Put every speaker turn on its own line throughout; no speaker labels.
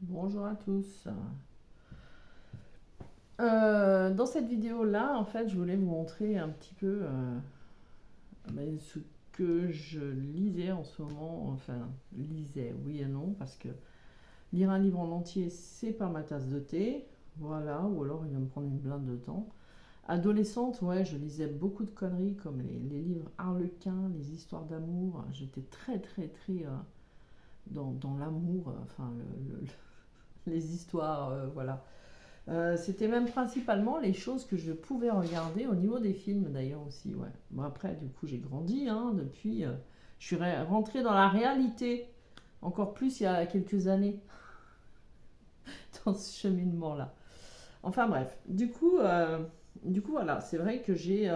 Bonjour à tous. Dans cette vidéo-là, en fait, je voulais vous montrer un petit peu ce que je lisais en ce moment. Enfin, lisais, oui et non, parce que lire un livre en entier, c'est pas ma tasse de thé. Voilà, ou alors il va me prendre une blinde de temps. Adolescente, ouais, je lisais beaucoup de conneries comme les livres Harlequin, les histoires d'amour. J'étais très, très, très dans l'amour, enfin, les histoires, voilà. C'était même principalement les choses que je pouvais regarder au niveau des films d'ailleurs aussi, ouais. Bon après, du coup, j'ai grandi, hein, depuis. Je suis rentrée dans la réalité, encore plus il y a quelques années, dans ce cheminement-là. Enfin bref, du coup voilà, c'est vrai que j'ai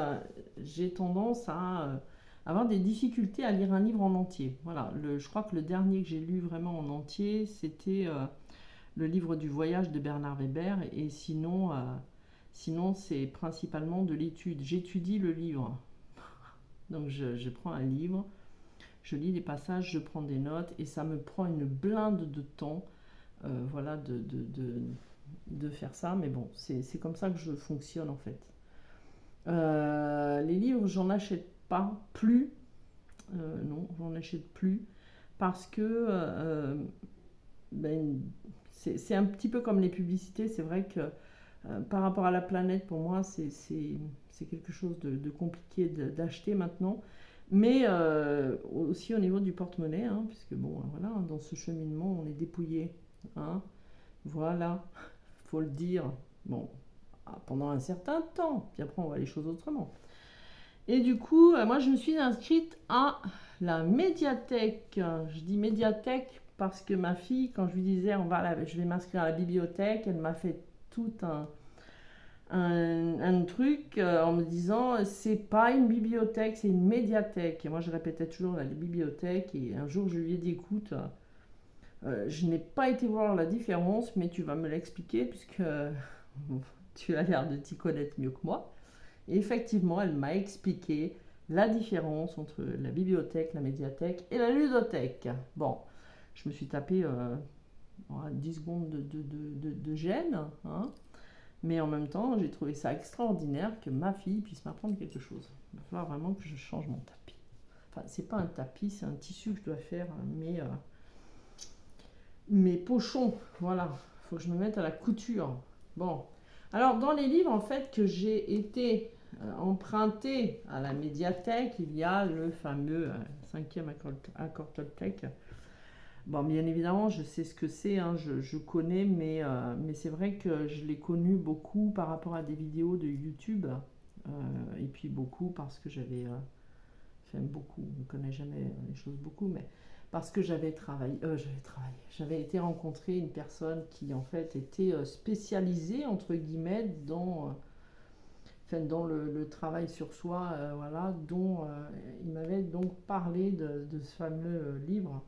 tendance à avoir des difficultés à lire un livre en entier. Voilà, je crois que le dernier que j'ai lu vraiment en entier, c'était le livre du voyage de Bernard Weber, et sinon c'est principalement de l'étude. J'étudie le livre. Donc je prends un livre, je lis les passages, je prends des notes, et ça me prend une blinde de temps, voilà, de faire ça. Mais bon, c'est comme ça que je fonctionne en fait. Les livres, j'en achète pas plus. Non, j'en achète plus parce que ben, c'est un petit peu comme les publicités. C'est vrai que par rapport à la planète, pour moi, c'est quelque chose de compliqué d'acheter maintenant. Mais aussi au niveau du porte-monnaie, hein, puisque bon, voilà, dans ce cheminement, on est dépouillé. Hein, voilà, faut le dire. Bon, pendant un certain temps, puis après, on voit les choses autrement. Et du coup, moi, je me suis inscrite à la médiathèque. Je dis médiathèque parce que ma fille, quand je lui disais je vais m'inscrire à la bibliothèque, elle m'a fait tout un truc en me disant c'est pas une bibliothèque, c'est une médiathèque. Et moi, je répétais toujours la bibliothèque. Et un jour, je lui ai dit écoute, je n'ai pas été voir la différence, mais tu vas me l'expliquer puisque tu as l'air de t'y connaître mieux que moi. Et effectivement, elle m'a expliqué la différence entre la bibliothèque, la médiathèque et la ludothèque. Bon, je me suis tapé 10 secondes de gêne, hein, mais en même temps, j'ai trouvé ça extraordinaire que ma fille puisse m'apprendre quelque chose. Il va falloir vraiment que je change mon tapis. Enfin, c'est pas un tapis, c'est un tissu que je dois faire, mes pochons. Voilà, il faut que je me mette à la couture. Bon, alors dans les livres en fait que j'ai été emprunté à la médiathèque, il y a le fameux cinquième accord Toltec. Bon, bien évidemment, je sais ce que c'est, hein, je connais, mais c'est vrai que je l'ai connu beaucoup par rapport à des vidéos de YouTube, et puis beaucoup parce que j'aime beaucoup, on ne connaît jamais les choses beaucoup, mais parce que j'avais été rencontrer une personne qui en fait était spécialisée entre guillemets dans le travail sur soi, voilà, dont il m'avait donc parlé de ce fameux livre,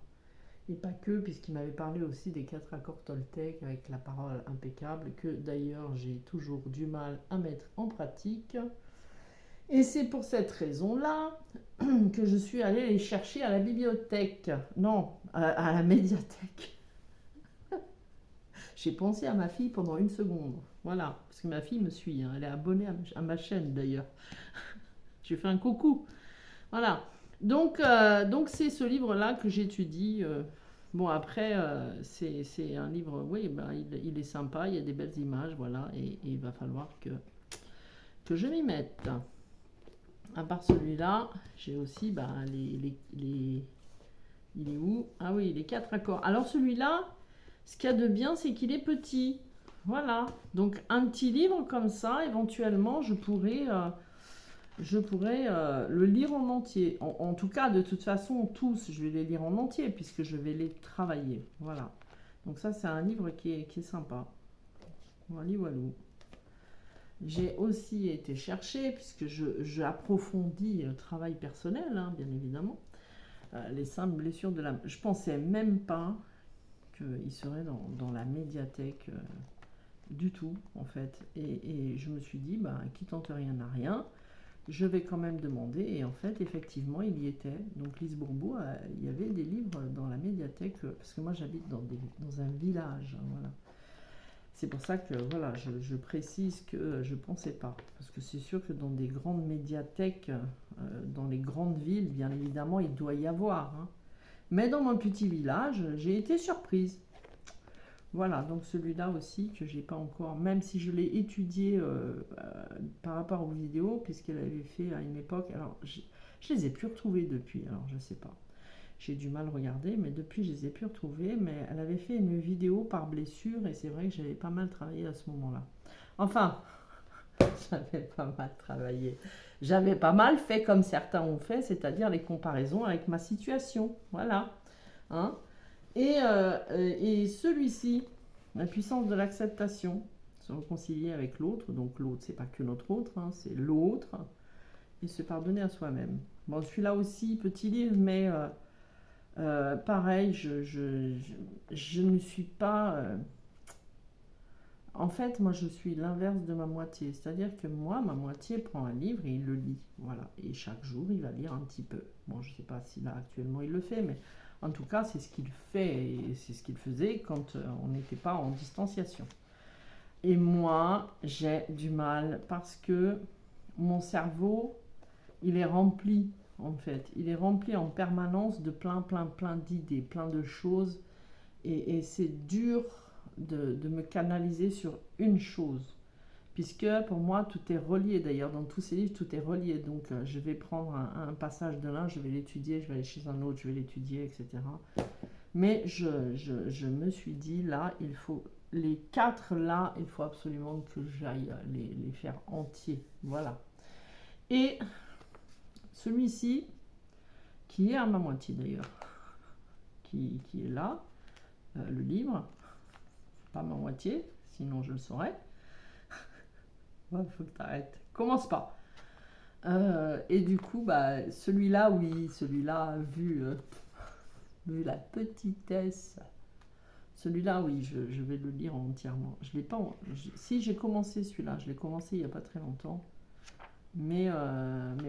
et pas que, puisqu'il m'avait parlé aussi des quatre accords Toltec avec la parole impeccable, que d'ailleurs j'ai toujours du mal à mettre en pratique. Et c'est pour cette raison-là que je suis allée les chercher à la bibliothèque. Non, à la médiathèque. J'ai pensé à ma fille pendant une seconde. Voilà, parce que ma fille me suit, hein, elle est abonnée à ma chaîne d'ailleurs. J'ai fait un coucou. Voilà. Donc c'est ce livre-là que j'étudie. Bon, après, c'est un livre, oui, ben, il est sympa, il y a des belles images, voilà, et il va falloir que je m'y mette. À part celui-là, j'ai aussi il est où? Ah oui, les quatre accords. Alors celui-là, ce qu'il y a de bien, c'est qu'il est petit. Voilà. Donc un petit livre comme ça, éventuellement, je pourrais le lire en entier. En tout cas, de toute façon, tous, je vais les lire en entier puisque je vais les travailler. Voilà. Donc ça, c'est un livre qui est sympa. Voilà, voilà. J'ai aussi été chercher, puisque j'approfondis le travail personnel, hein, bien évidemment, les simples blessures de l'âme. Je pensais même pas qu'il serait dans la médiathèque du tout, en fait. Et je me suis dit, bah, qui tente rien n'a rien. je vais quand même demander. Et en fait, effectivement, il y était. Donc Lise Bourbeau, il y avait des livres dans la médiathèque, parce que moi j'habite dans un village, hein, voilà. C'est pour ça que voilà, je précise que je ne pensais pas. Parce que c'est sûr que dans des grandes médiathèques, dans les grandes villes, bien évidemment, il doit y avoir, hein. Mais dans mon petit village, j'ai été surprise. Voilà, donc celui-là aussi que j'ai pas encore, même si je l'ai étudié par rapport aux vidéos, puisqu'elle avait fait à une époque. Alors, je les ai plus retrouvées depuis, alors je sais pas. J'ai du mal à regarder, mais depuis je les ai plus retrouvées. Mais elle avait fait une vidéo par blessure, et c'est vrai que j'avais pas mal travaillé à ce moment-là. Enfin, j'avais pas mal travaillé. J'avais pas mal fait comme certains ont fait, c'est-à-dire les comparaisons avec ma situation. Voilà. Hein. Et celui-ci, la puissance de l'acceptation, se réconcilier avec l'autre. Donc l'autre, c'est pas que notre autre, hein, c'est l'autre. Et se pardonner à soi-même. Bon, celui-là aussi, petit livre, mais pareil, je ne suis pas... En fait, moi, je suis l'inverse de ma moitié. C'est-à-dire que moi, ma moitié prend un livre et il le lit. Voilà. Et chaque jour, il va lire un petit peu. Bon, je ne sais pas si là, actuellement, il le fait, mais en tout cas, c'est ce qu'il fait et c'est ce qu'il faisait quand on n'était pas en distanciation. Et moi, j'ai du mal parce que mon cerveau, il est rempli, en fait. Il est rempli en permanence de plein d'idées, plein de choses. Et c'est dur de me canaliser sur une chose. Puisque pour moi, tout est relié. D'ailleurs, dans tous ces livres, tout est relié. Donc, je vais prendre un passage de l'un, je vais l'étudier, je vais aller chez un autre, je vais l'étudier, etc. Mais je me suis dit, là, il faut... Les 4 là, il faut absolument que j'aille les faire entiers. Voilà. Et celui-ci, qui est à ma moitié d'ailleurs, qui est là, le livre, pas ma moitié, sinon je le saurais. Ouais, faut que t'arrêtes. Commence pas. Et du coup, bah, celui-là, oui, celui-là, vu la petitesse, celui-là, oui, je vais le lire entièrement. Je l'ai pas. Si j'ai commencé celui-là, je l'ai commencé il n'y a pas très longtemps. Mais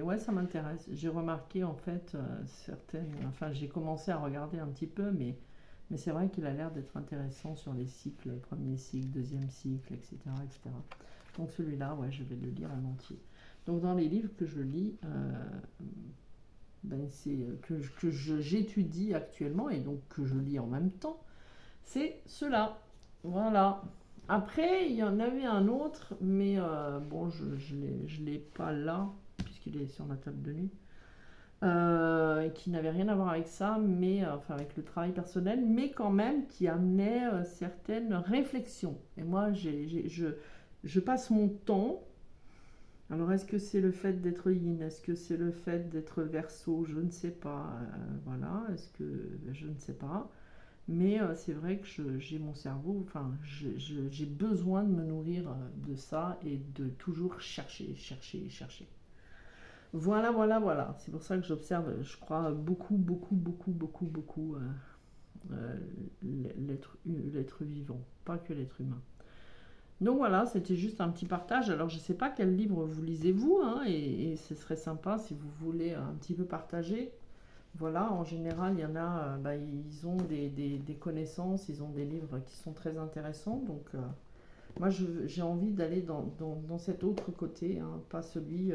ouais, ça m'intéresse. J'ai remarqué en fait certaines. Enfin, j'ai commencé à regarder un petit peu, mais c'est vrai qu'il a l'air d'être intéressant sur les cycles, premier cycle, deuxième cycle, etc., etc. Donc celui-là, ouais, je vais le lire en entier. Donc dans les livres que je lis, c'est que j'étudie actuellement et donc que je lis en même temps, c'est ceux-là. Voilà. Après, il y en avait un autre, mais bon, je l'ai pas là, puisqu'il est sur ma table de nuit, qui n'avait rien à voir avec ça, mais enfin avec le travail personnel, mais quand même qui amenait certaines réflexions. Et moi, je passe mon temps. Alors, est-ce que c'est le fait d'être yin? Est-ce que c'est le fait d'être verso? Je ne sais pas. Voilà, est-ce que... Je ne sais pas. Mais c'est vrai que j'ai mon cerveau, enfin, j'ai besoin de me nourrir de ça et de toujours chercher. Voilà, voilà, voilà. C'est pour ça que j'observe, je crois, beaucoup l'être vivant, pas que l'être humain. Donc voilà, c'était juste un petit partage. Alors je ne sais pas quel livre vous lisez vous, hein, et ce serait sympa si vous voulez un petit peu partager. Voilà, en général, il y en a, ils ont des connaissances, ils ont des livres qui sont très intéressants. Donc moi, j'ai envie d'aller dans cet autre côté, hein, pas celui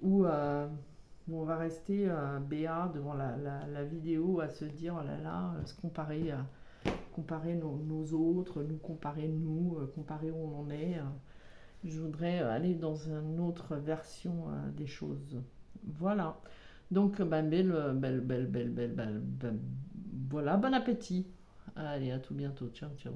où on va rester béat devant la vidéo à se dire, oh là là, se comparer nos autres, nous comparer nous, comparer où on en est. Je voudrais aller dans une autre version des choses. Voilà. Donc, voilà, bon appétit. Allez, à tout bientôt. Ciao, ciao.